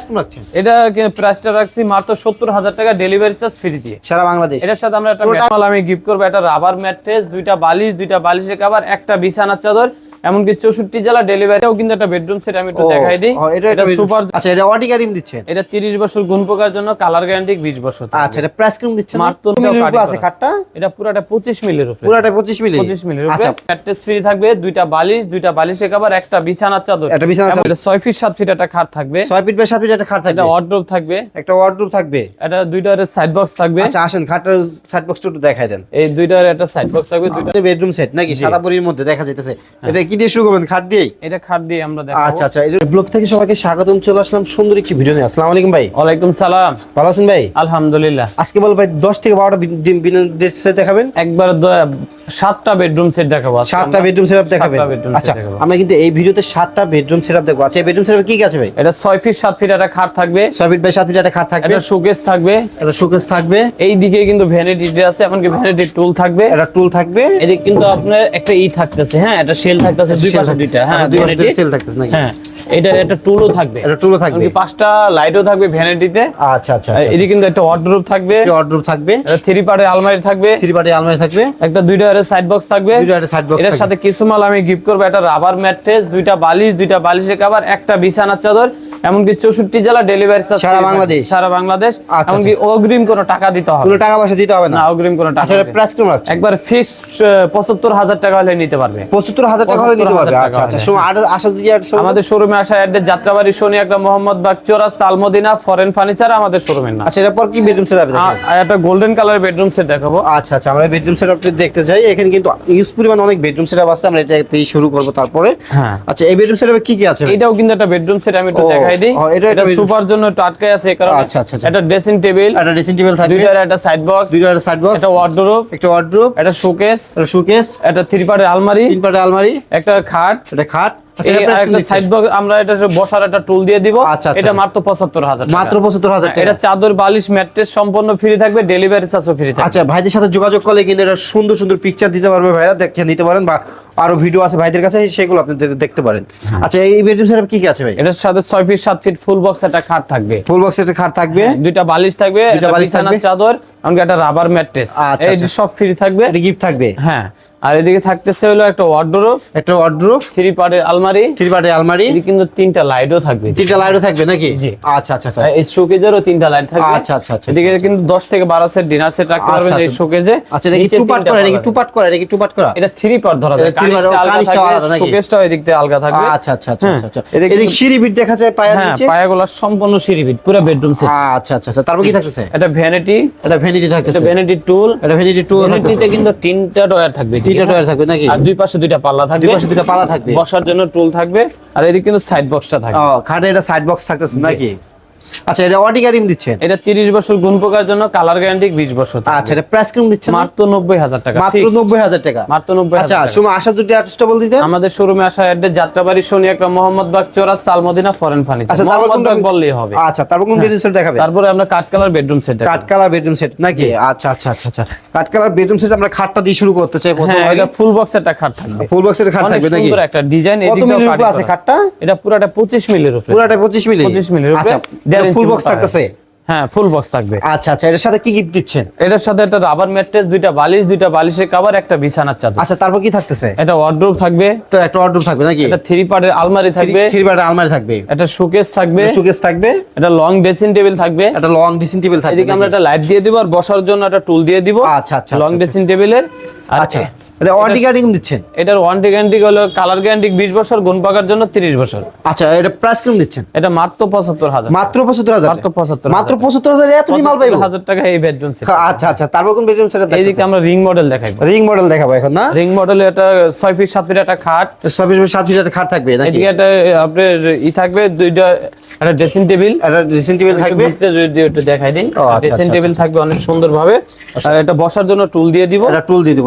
কেমন রাখছেন? এটা প্রাইসটা রাখছি মাত্র 70,000 টাকা, ডেলিভারি চার্জ ফ্রি দিয়ে সারা বাংলাদেশ। এটার সাথে আমরা একটা ম্যাট আমি গিফট করব, একটা রাবার ম্যাট্রেস, দুইটা বালিশের কভার, একটা বিছানার চাদর, এমনকি 64 জেলা ডেলিভারিও কিন্তু একটা বেডরুম সেট আমি একটু দেখাই দিই। এটা সুপার। আচ্ছা, এটা ওয়ারেন্টি গ্যারান্টি দিচ্ছেন? এটা 30 বছর গুণ পোকার জন্য, কালার গ্যারান্টি 20 বছর। আচ্ছা, এটা প্রাইস কেমন দিচ্ছেন? মাত্র আছে খাটটা, এটা পুরোটা 25 মিলির উপরে, পুরোটা 25 মিলি। আচ্ছা, ম্যাট্রেস ফ্রি থাকবে, দুইটা বালিশের কভার, একটা বিছানার চাদর, একটা বিছানার চাদর, 6 ফিট 7 ফিট একটা খাট থাকবে, 6 ফিট বাই 7 ফিট একটা খাট থাকবে, একটা ওয়ার্ডরোব থাকবে, একটা ওয়ার্ডরোব থাকবে, এটা দুইটার সাইড বক্স থাকবে। আচ্ছা, আসেন খাটটার সাইড বক্সটা একটু দেখাই দেন। এই দুইটার একটা সাইড বক্স থাকবে, দুইটা বেডরুম সেট নাকি সাদা পরির মধ্যে দেখা যাইতেছে। এটা কি দিয়ে শুরু করবেন? খাট দিয়ে? এটা খাট দিয়ে আমরা দেখাবো। আচ্ছা আচ্ছা, এই ব্লগ থেকে সবাইকে স্বাগতম। চলে আসলাম সুন্দর একটি ভিডিও নিয়ে। আসসালামু আলাইকুম ভাই। ওয়ালাইকুম সালাম। ভালো আছেন ভাই? আলহামদুলিল্লাহ। আজকে বল ভাই 10 থেকে 12টা সেট দেখাবেন? একবার 7টা বেডরুম সেট দেখাবো। 7টা বেডরুম সেটআপ দেখাবেন? আচ্ছা, আমরা কিন্তু এই ভিডিওতে 7টা বেডরুম সেটআপ দেখবো। আচ্ছা, এই বেডরুম সেটআপে কি কি আছে ভাই? এটা 6 ফিট 7 ফিট একটা খাট থাকবে, 6 ফিট বাই 7 ফিট একটা খাট থাকবে, এটা শোকেস থাকবে, এই দিকে কিন্তু ভ্যানিটি আছে, এমনকি ভ্যানিটি টুল থাকবে, এটা টুল থাকবে। এদিকে কিন্তু আপনার একটা থাকতেছে, হ্যাঁ, এটা শেল থাকতেছে দুই পাশে দুইটা, হ্যাঁ, দুই পাশে শেল থাকতেছে নাকি? হ্যাঁ, এটা একটা টুলও থাকবে, এমনকি 5টা লাইটও থাকবে ভ্যানিটিতে। আচ্ছা আচ্ছা, এদিকে কিন্তু একটা ওয়ার্ডরোব থাকবে, এটা 3 পার্টের আলমারি থাকবে, একটা দুইটা সাইড বক্স থাকবে, এটার সাথে কিছু মাল আমি গিফট করব, একটা রাবার ম্যাট্রেস, দুইটা বালিশের কভার, একটা বিছানার চাদর, এমনকি 64 জেলা ডেলিভারি চার্জ সারা বাংলাদেশ। এমনকি অগ্রিম কোনো টাকা দিতে হবে না, কোনো টাকা পয়সা দিতে হবে না, অগ্রিম কোনো টাকা। আচ্ছা, প্রাইস কেমন আছে? একবার ফিক্সড 75,000 টাকা হলে নিতে পারবে, 75,000 টাকা হলে নিতে পারবে। আচ্ছা আচ্ছা, আমাদের শোরুমে আসা অ্যাড্রেস যাত্রাবাড়ি শনি একটা মোহাম্মদ বাগ চৌরাস্তা আলমদিনা ফরেন ফার্নিচার আমাদের শোরুমের নাম। আচ্ছা, এরপর কি বেডরুম সেট দেখাবো? একটা গোল্ডেন কালার বেডরুম সেট দেখাবো। আচ্ছা আচ্ছা, আমরা বেডরুম সেটআপটি দেখতে চাই। এখানে কিন্তু ইউজ পরিমাণ অনেক বেডরুম সেটআপ আছে, আমরা এটাতেই শুরু করব তারপরে। হ্যাঁ, আচ্ছা, এই বেডরুম সেটআপে কি কি আছে? এটাও কিন্তু একটা বেডরুম সেট, আমি একটু দেখাই দিই। এটা সুপার জন্য একটু আটকে আছে কারণ। আচ্ছা আচ্ছা, একটা ড্রেসিং টেবিল থাকবে, দুইটার একটা সাইড বক্স, একটা ওয়ার্ডরোব, একটা শোকেস, একটা 3 পার্টের আলমারি, একটা খাট, একটা সাইড বক্স, আমরা এটা বসার একটা টুল দিয়ে দিব। এটা মাত্র 75,000 টাকা, মাত্র 75,000 টাকা। এটা চাদর বালিশ ম্যাট্রেস সম্পূর্ণ ফ্রি থাকবে, ডেলিভারি চার্জও ফ্রি থাকবে। আচ্ছা, ভাইদের সাথে যোগাযোগ করলে কিন্তু এটা সুন্দর সুন্দর পিকচার দিতে পারবে ভাইরা, দেখে নিতে পারেন, বা আরো ভিডিও আছে ভাইদের কাছে, সেগুলো আপনি দেখতে পারেন। আচ্ছা, এই বেডরুম সেটআপ কি কি আছে ভাই? এটার সাথে 6 ফিট 7 ফিট ফুল বক্স একটা খাট থাকবে, দুইটা বালিশ থাকবে, একটা বিছানার চাদর, এমনকি একটা রাবার ম্যাট্রেস, এই সব ফ্রি থাকবে, এটা গিফট থাকবে। হ্যাঁ, আর এদিকে থাকতেছে হলো একটা ওয়ার্ডরোব, 3 পার্টের আলমারি, এদিকে কিন্তু 3টা লাইটও থাকবে, নাকি? জি। আচ্ছা আচ্ছা আচ্ছা, এই শোকেজেরও 3টা লাইট থাকবে। আচ্ছা আচ্ছা আচ্ছা, এদিকে কিন্তু 10 থেকে 12 সেট ডিনার সেট রাখতে পারবেন এই শোকেজে। আচ্ছা, এটা কি টু পার্ট করা? এটা 3 পার্ট ধরা যায়, কানিশটা আলাদা থাকবে, শোকেসটাও এদিক থেকে আলাদা থাকবে। আচ্ছা আচ্ছা আচ্ছা আচ্ছা, এদিকে সিঁড়ি বিট দেখা যায়, পায়া নিচে, হ্যাঁ, পায়াগুলো সম্পূর্ণ সিঁড়ি বিট, পুরো বেডরুম সেট। আচ্ছা আচ্ছা আচ্ছা, তারপর কি থাকতেছে? এটা ভ্যানিটি থাকতেছে, ভ্যানিটি টুল, ভ্যানিটিতে কিন্তু 3টা ডয়ার থাকবে, নাকি? আর দুই পাশে দুইটা পাল্লা থাকবে, বসার জন্য টুল থাকবে, আর এদিকে কিন্তু সাইড বক্সটা থাকবে। খাটে এটা সাইড বক্স থাকতেছে নাকি? আচ্ছা, এটা ওয়ারেন্টি গ্যারান্টি দিচ্ছেন? এটা 30 বছর গুণ পোকার জন্য, কালার গ্যারান্টি 20 বছর। আচ্ছা, এটা প্রাইস কেমন দিচ্ছেন? মাত্র 90,000 টাকা, মাত্র 90,000 টাকা। আচ্ছা, শোনো, আসা যদি অ্যাড্রেসটা বল দিতেন। আমাদের শোরুমে আসা অ্যাড্রেস যাত্রাবাড়ি শনি একটা মোহাম্মদ বাগ চৌরাস্তা আলমদিনা ফরেন ফার্নিচার। আচ্ছা, মোহাম্মদ বাগ বললেই হবে। আচ্ছা, তারপর কোন বেডরুম সেট দেখাবেন? তারপরে আমরা কাট কালার বেডরুম সেট দেখাবো। কাট কালার বেডরুম সেট নাকি? আচ্ছা আচ্ছা আচ্ছা আচ্ছা, কাট কালার বেডরুম সেট আমরা খাটটা দিয়ে শুরু করতে চাই প্রথমে। হ্যাঁ, এটা ফুল বক্স একটা খাট থাকবে, ফুল বক্সের খাট থাকবে নাকি? সুন্দর একটা ডিজাইন, এদিকেও কাট আছে খাটটা। এটা পুরোটা 25 মিলির উপরে, 25 মিলি। আচ্ছা, ফুল বক্স থাকতেছে? হ্যাঁ, ফুল বক্স থাকবে। আচ্ছা আচ্ছা, এর সাথে কি গিফট দিচ্ছেন? এটার সাথে একটা রাবার ম্যাট্রেস, দুইটা বালিশের কভার, একটা বিছানার চাদর। আচ্ছা, তারপর কি থাকতেছে? এটা ওয়ার্ডরোব থাকবে, তো একটা ওয়ার্ডরোব থাকবে নাকি? এটা 3 পার্টের আলমারি থাকবে, একটা শোকেস থাকবে, একটা লং ড্রেসিং টেবিল থাকবে, এদিকে আমরা একটা লাইট দিয়ে দিব, আর বসার জন্য একটা টুল দিয়ে দিব। আচ্ছা আচ্ছা, লং ড্রেসিং টেবিলের। আচ্ছা, এটা ওয়ারেন্টি গ্যারান্টি দিচ্ছেন? এটার ওয়ারেন্টি গ্যারান্টি হলো কালার গ্যারান্টি 20 বছর, গুণ পাকার জন্য 30 বছর। আচ্ছা, এটা প্রাইস কেমন দিচ্ছেন? এটা মাত্র 75,000। মাত্র 75,000? মাত্র 75,000 এত মাল পাইবো? 1000 টাকা এই বেডরুম সেট। আচ্ছা আচ্ছা, তারপর কোন বেডরুম সেট দেখাবো? এইদিকে আমরা রিং মডেল দেখাবো। এখন না? রিং মডেলে এটা 6 ফিট 7 ফিট একটা খাট, 6 ফিট 7 ফিট একটা খাট থাকবে নাকি? এদিকে একটা আপনার থাকবে, দুইটা একটা ড্রেসিং টেবিল থাকবে, যদি একটু দেখাই দিই। ড্রেসিং টেবিল থাকবে অনেক সুন্দর ভাবে, আর এটা বসার জন্য টুল দিয়ে দিব,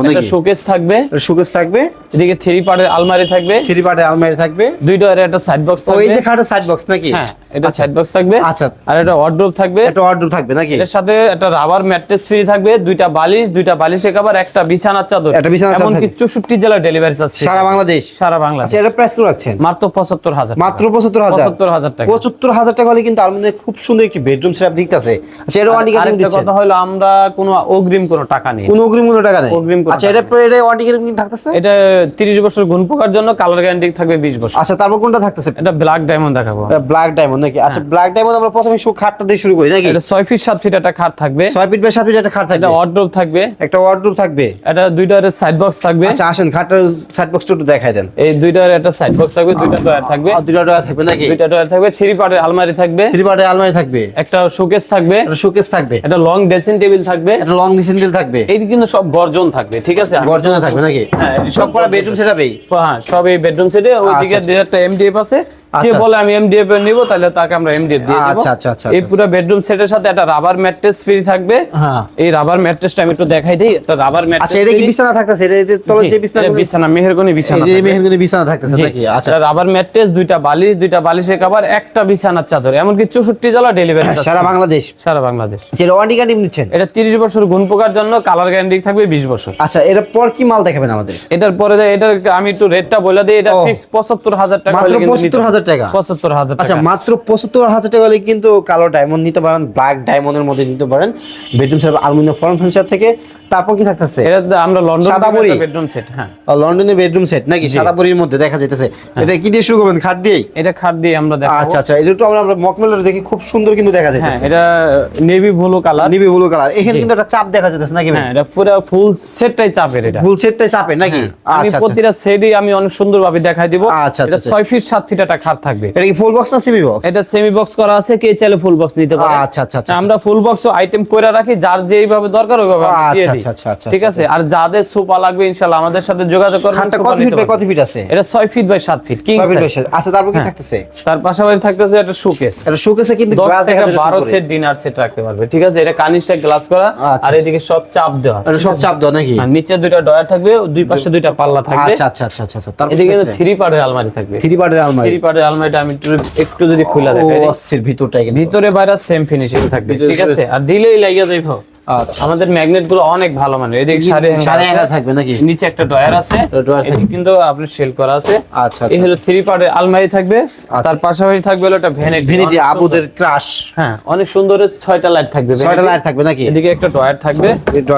নাকি? শোকেস থাকবে, থাকবে, শোকেস থাকবে। এদিকে 3 পার্টের আলমারি থাকবে, 3 পার্টের আলমারি থাকবে। 2 ডয়ারের একটা সাইড বক্স থাকবে। ওই যে খাটের সাইড বক্স নাকি? হ্যাঁ, এটা সাইড বক্স থাকবে। আচ্ছা। আর এটা ওয়ার্ডরোব থাকবে। এটা ওয়ার্ডরোব থাকবে নাকি? এর সাথে একটা রাবার ম্যাট্রেস ফ্রি থাকবে, 2টা বালিশ, 2টা বালিশের কভার, একটা বিছানার চাদর। একটা বিছানার চাদর এমনকি 64 জেলা ডেলিভারি চার্জ সারা বাংলাদেশ। সারা বাংলাদেশ। আচ্ছা, এটা প্রাইস কত রাখছেন? মাত্র 75,000। মাত্র 75,000। 75,000 টাকা। 75,000 টাকা হলে কিন্তু আলমারি খুব সুন্দর একটি বেডরুম সেটআপ দিতেছে। আচ্ছা, এটা ওয়ারেন্টি গ্যারান্টি আরেকটা কথা হলো আমরা কোনো অগ্রিম কোনো টাকা নেই। কোনো অগ্রিম কোনো টাকা নেই। অগ্রিম কোনো আচ্ছা, এটা ওয়ারেন্টি গ্যারান্টি থাকতেছে? এটা 30 বছর গুণ পোকার জন্য, কালার গ্যারান্টি থাকবে 20 বছর। আচ্ছা, তারপর কোনটা থাকতেছে? এটা ব্ল্যাক ডায়মন্ড দেখাবো। ব্ল্যাক ডায়মন্ড নাকি? আচ্ছা, ব্ল্যাক ডায়মন্ড আমরা প্রথমে খাটটা দিয়ে শুরু করি নাকি? এটা 6 ফিট 7 ফিট একটা খাট থাকবে। 6 ফিট বাই 7 ফিট একটা খাট থাকবে। এটা ওয়ার্ডরোব থাকবে, একটা ওয়ার্ডরোব থাকবে। এটা 2 ডয়ারের সাইড বক্স থাকবে। আচ্ছা, আসেন খাটটার সাইড বক্সটা একটু দেখাই দেন। এই 2 ডয়ারের একটা সাইড বক্স থাকবে, 2টা ডয়ার থাকবে। 2টা ডয়ার থাকবে নাকি? 2টা ডয়ার থাকবে, 3 পার্টের আলমারি থাকবে। 3 পার্টের আলমারি থাকবে। একটা শোকেস থাকবে, একটা শোকেস থাকবে। একটা লং ড্রেসিং টেবিল থাকবে। একটা লং ড্রেসিং টেবিল থাকবে। এই কিন্তু সব গর্জন থাকবে, ঠিক আছে? গর্জনে থাকবে নাকি? হ্যাঁ, সব করা বেডরুম সেটআপই। হ্যাঁ, সব এই বেডরুম সেটে। ওইদিকে আচ্ছা। যে একটা এমডিএফ আছে, যে আচ্ছা। বলে আমি এমডিএফ নিব, তাহলে তাকে আমরা এমডিএফ দিয়ে দেব। আচ্ছা, আচ্ছা, আচ্ছা। এই পুরো বেডরুম সেটের সাথে একটা রাবার ম্যাট্রেস ফ্রি থাকবে। হ্যাঁ। এই রাবার ম্যাট্রেসটা আমি একটু দেখাই দেই। একটা রাবার ম্যাট্রেস। আচ্ছা, এটা কি বিছানা থাকতেছে? এটা তলে যে বিছানা, বিছানা মেহেরগনি বিছানা, এই যে মেহেরগনি বিছানা থাকতেছে নাকি? আচ্ছা, রাবার ম্যাট্রেস, 2টা বালিশ, 2টা বালিশের কভার, একটা বিছানার চাদর, এমনকি 64 জেলা ডেলিভারি সারা বাংলাদেশ। সারা বাংলাদেশ। আচ্ছা, এটা ওয়ারেন্টি গ্যারান্টি দিচ্ছেন? এটা 30 বছর গুণ পোকার জন্য, কালার গ্যারান্টি থাকবে 20 বছর। আচ্ছা, এর পর কি মাল দেখাবেন আমাদের? এটার পরে এটার আমি একটু রেটটা বলে দেই। এটা ফিক্স 75,000 টাকা মাত্র হলে কিন্তু 75,000 টাকা। 75,000 টাকা। আচ্ছা, মাত্র 75,000 টাকা হলে কিন্তু কালো ডায়মন্ড নিতে পারেন, ব্ল্যাক ডায়মন্ডের মধ্যে নিতে পারেন bedroom set aluminium form furniture থেকে। তারপর কি থাকতেছে? এটা আমরা লন্ডন সাদাবড়ি বেডরুম সেট। হ্যাঁ, লন্ডনের বেডরুম সেট নাকি? সাদাবড়ির মধ্যে দেখা যাইতেছে। এটা কি দিয়ে শুরু করবেন? খাট দিয়েই? এটা খাট দিয়ে আমরা দেখাবো। আচ্ছা, আচ্ছা, এটা তো আমরা মকমেলের দেখি খুব সুন্দর কিন্তু দেখা হ্যাঁ, যাইতেছে। এটা নেভি ব্লু কালার। নিবি ব্লু কালার। এখানে কিন্তু একটা চাপ দেখা যাইতেছে নাকি? হ্যাঁ, এটা পুরো ফুল সেটটাই চাপের। এটা ফুল সেটটাই চাপের নাকি? আমি আচ্ছা, প্রতিটা সেটই আমি অনেক সুন্দরভাবে দেখাই দিব। আচ্ছা, এটা আচ্ছা। 6 ফিট 7 ফিট একটা খাট থাকবে। এটা কি ফুল বক্স না সেমি বক্স? এটা সেমি বক্স করা আছে, কে চাইলে ফুল বক্স নিতে পারে। আচ্ছা, আচ্ছা, আচ্ছা। আমরা ফুল বক্স আইটেম করে রাখি, যার যেইভাবে দরকার ওইভাবে আমরা দিয়ে আচ্ছা, দিই। আচ্ছা, আচ্ছা, ঠিক আছে? আর যাদের সোফা লাগবে ইনশাআল্লাহ আমাদের সাথে যোগাযোগ করবেন। খাটটা সোফা কত ফিট নিতে বাই কত পারবেন। ফিট আছে? এটা 6 feet by 7 feet king 6 feet size. By 7। আচ্ছা, তারপর কি থাকতেছে? তার পাশাপাশি থাকতেছে একটা শোকেস। এটা শোকেসে কিন্তু 10 গ্লাস থেকে দেখা যাচ্ছে 12 উপরে। সেট ডিনার সেট রাখতে পারবে, ঠিক আছে? এটা কানিসটা গ্লাস করা, আচ্ছা, আর এদিকে সব চাপ দেওয়া। এটা সব চাপ দাও নাকি? আর নিচে 2টা ডয়ার থাকবে, দুই পাশে 2টা পাল্লা থাকবে। আচ্ছা, আচ্ছা, আচ্ছা, আচ্ছা। তারপর এদিকে 3 পার্টের আলমারি থাকবে। 3 পার্টের আলমারি। 3 পার্টের আলমারিটা আমি একটু যদি খুলে দেখাই দিই। অস্থির ভিতরটা কিন্তু। ভিতরে বাইরে সেম ফিনিশিং থাকবে, ঠিক আছে? আর দিলেই লাগিয়ে যাইবো। আচ্ছা, আমাদের ম্যাগনেট গুলো অনেক ভালো মানের। এদিকে সাড়ে হ্যাঙ্গার থাকবে নাকি? নিচে একটা ডয়ার আছে, ডয়ার থাকবে। এদিকে কিন্তু আপনি সেল করা আছে। আচ্ছা, এই হলো 3 পার্টের আলমারি থাকবে। তার পাশাপাশি থাকবে হলো একটা ভ্যানিটি। ভিনিটি আবুদের ক্রাশ। হ্যাঁ, অনেক সুন্দর 6টা লাইট থাকবে। 6টা লাইট থাকবে নাকি? এদিকে একটা ডয়ার থাকবে,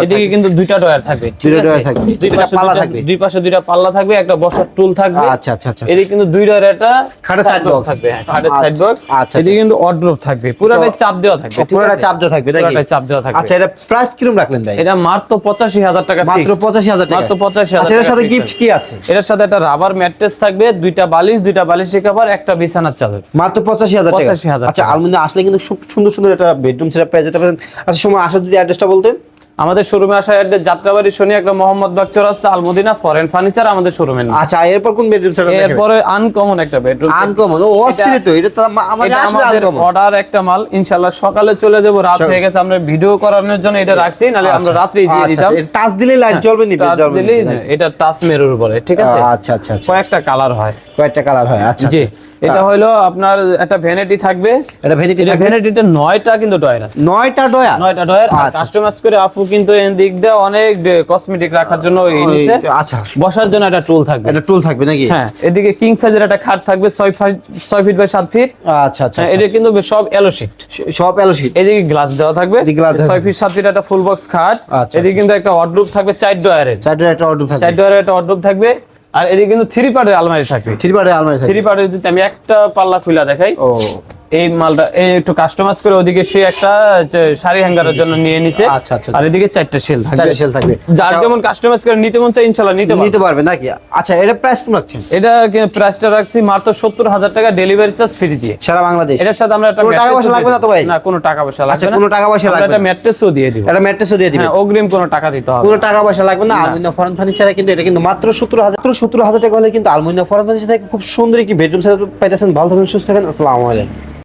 এদিকে কিন্তু 2টা ডয়ার থাকবে, ঠিক 2টা আছে? ডয়ার থাকবে। দুই পাশে পাল্লা 2টা থাকবে। দুই পাশে 2টা পাল্লা থাকবে, একটা বসার টুল থাকবে। আচ্ছা, আচ্ছা, আচ্ছা। এদিকে কিন্তু 2 ডয়ার একটা খাটের side box থাকবে। হ্যাঁ, খাটের সাইড বক্স। আচ্ছা, এদিকে কিন্তু ওয়ার্ডরোব থাকবে, পুরোটাই চাপ দেওয়া থাকবে, ঠিক পুরোটা আছে? চাপ দেওয়া থাকবে নাকি? পুরোটাই চাপ দেওয়া থাকবে। আচ্ছা, এটা প্রাইস কিরকম রাখলেন ভাই? এটা মাত্র 85,000 টাকা মাত্র fixed। 85,000 টাকা। মাত্র 85,000 আচ্ছা, এর সাথে টাকা গিফট fixed। কি আছে? এটার সাথে একটা রাবার ম্যাট্রেস থাকবে, 2টা বালিশ, 2টা বালিশের কভার, একটা বিছানার চাদর। মাত্র 85,000 টাকা। 85,000 আচ্ছা, টাকা। আলমিনা আসলে কিন্তু খুব সুন্দর সুন্দর একটা বেডরুম সেটআপ পেয়ে যেতে পারেন। আচ্ছা, সময় আসার যদি অ্যাড্রেসটা বলতেন। আমাদের শোরুমে আসার অ্যাড্রেস যাত্রাবাড়ি শনি একটা মোহাম্মদ বাগ চৌরাস্তা, আলমদিনা ফরেন ফার্নিচার আমাদের শোরুমে। আচ্ছা, এরপর কোন বেডরুম সেটআপ দেখাবেন? এরপরে আনকমন একটা বেডরুম। আনকমন। ও অস্থির তো। এটা তো আমাদের আসলে আনকমন। অর্ডার একটা মাল, ইনশাআল্লাহ সকালে চলে যাব, রাত হয়ে গেছে। আমরা ভিডিও করানোর জন্য এটা রাখছি, নালে আমরা রাত্রেই দিয়ে দিতাম। টাচ দিলে লাইট জ্বলবে নি? টাচ দিলেই এটা টাচ মেরুর উপরে, ঠিক আছে? আচ্ছা, আচ্ছা, আচ্ছা। কয়েকটা কালার হয়। কয়টা কালার হয়? আচ্ছা, জি, এটা হলো আপনার একটা ভ্যানিটি থাকবে। এটা ভ্যানিটি। এটা ভ্যানিটিতে 9টা কিন্তু ডয়ার আছে। 9টা ডয়ার। 9টা ডয়ার। আচ্ছা। কাস্টমাইজ করে আপু কিন্তু এই দিক দিয়ে অনেক কসমেটিক রাখার জন্য এই নিচে। আচ্ছা, বসার জন্য একটা টুল থাকবে। এটা টুল থাকবে নাকি? হ্যাঁ, এদিকে কিং সাইজের একটা খাট থাকবে 6 ফিট বাই 7 ফিট। আচ্ছা, আচ্ছা। এটা কিন্তু সব এলো শিট, সব এলো শীট। এদিকে গ্লাস দেওয়া থাকবে। এদিকে glass দেওয়া 6 ফিট 7 ফিট একটা ফুল বক্স খাট। আচ্ছা, এদিকে কিন্তু একটা ওয়ার্ডরোব থাকবে 4 ডয়ারের। 4টা একটা অর্ডার থাকবে। 4 ডয়ারের একটা ওয়ার্ডরোব থাকবে। আর এদিকে কিন্তু 3 পার্টের আলমারি থাকবে। 3 পার্টের আলমারি থাকবে। 3 পার্টের যদি আমি একটা পাল্লা খুলে দেখাই। ও, এই মালটা এই একটু কাস্টমাইজ করে ওদিকে সে একটা শাড়ি হ্যাঙ্গারের জন্য নিয়ে নিছে। আচ্ছা, আচ্ছা। আর এদিকে 4টা শেল থাকবে। 4টা শেল থাকবে। যার যেমন কাস্টমাইজ করে নিতে মন চায় ইনশাআল্লাহ নিতে পারবে। নিতে পারবে নাকি? আচ্ছা, এটা প্রাইস কেমন রাখছেন? এটা প্রাইসটা রাখছি মাত্র 70,000 টাকা, ডেলিভারি চার্জ ফ্রি দিয়ে সারা বাংলাদেশ। এটার সাথে আমরা একটা কোনো টাকা পয়সা লাগবে না তো ভাই? না, কোনো টাকা পয়সা লাগবে আচ্ছা, না। কোনো টাকা পয়সা আমরা লাগবে একটা না। ম্যাট্রেসও দিয়ে দিব। এটা ম্যাট্রেসও দিয়ে দিবেন? হ্যাঁ, অগ্রিম কোনো টাকা দিতে হবে কোনো না। টাকা পয়সা লাগবে না। আলমিনা ফরেন ফার্নিচারে কিন্তু এটা কিন্তু মাত্র 70,000 টাকা হলে কিন্তু আলমিনা ফরেন ফার্নিচার থেকে খুব সুন্দর একটি বেডরুম সেটআপ পাইতেছেন। ভালো থাকবেন, সুস্থ থাকবেন। আসসালামু আলাইকুম।